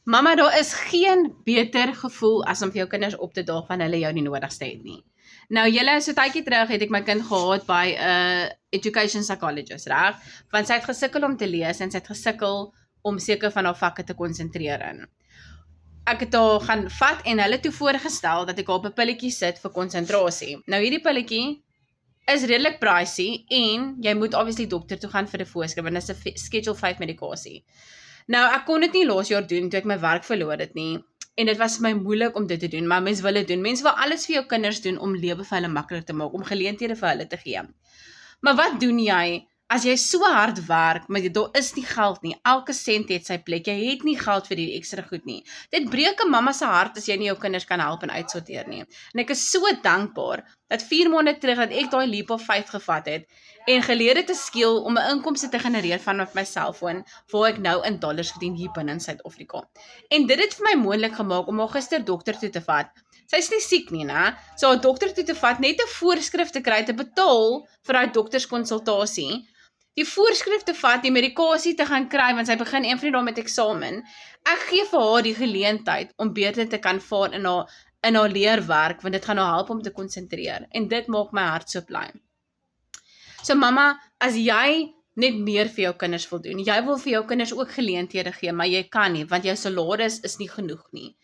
Mamma, daar is geen beter gevoel as om vir jou kinders op te daag van hulle jou nie nodigste het nie. Nou julle, so tydjie terug het ek my kind gehad by 'n education psychologist, reg? Want sy het gesukkel om te lees en sy het gesukkel om seker van haar vakke te konsentreer in. Ek het haar gaan vat en hulle toe voorgestel dat ek haar op 'n pilletjie sit vir konsentrasie. Nou hierdie pilletjie is redelik pricey en jy moet obviously dokter toe gaan vir 'n voorskrif want dit is 'n Schedule 5 medikasie. Nou ek kon dit nie laas jaar doen toe ek my werk verloor het nie. En dit was vir my moeilik om dit te doen, maar mens wil dit doen. Mense wil alles vir jou kinders doen om lewe vir hulle makliker te maak, om geleenthede vir hulle te gee. Maar wat doen jy as jy so hard werk, maar daar is nie geld nie. Elke sent het sy plek. Jy het nie geld vir die ekstra goed nie. Dit breek 'n mamma se hart as jy nie jou kinders kan help en uitsorteer nie. En ek is so dankbaar dat 4 maande terug dat ek daai leap of faith gevat het en geleer het te skeel om 'n inkomste te genereer van my selfoon waar ek nou in dollars verdien hier binne in Suid-Afrika. En dit het vir my moontlik gemaak om haar gister dokter toe te vat. Sy's nie siek nie, né? So haar dokter toe te vat, net 'n voorskrif te kry te betaal vir daai dokterskonsultasie. Die voorskrif te vat, die medikasie te gaan kry, want sy begin een van die dae met eksamen. Ek gee vir haar die geleentheid om beter te kan vaar in haar leerwerk, want dit gaan haar help om te konsentreer. En dit maak my hart so bly. So mamma, as jy net meer vir jou kinders wil doen, jy wil vir jou kinders ook geleenthede gee, maar jy kan nie, want jou salaris is nie genoeg nie.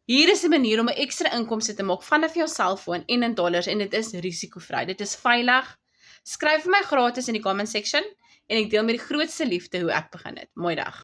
Hier is 'n manier om 'n ekstra inkomste te maak vanaf jou selfoon en in dollars, en dit is risikovry. Dit is veilig. Skryf vir my gratis in die comment section en ek deel met die grootste liefde hoe ek begin het. Mooi dag.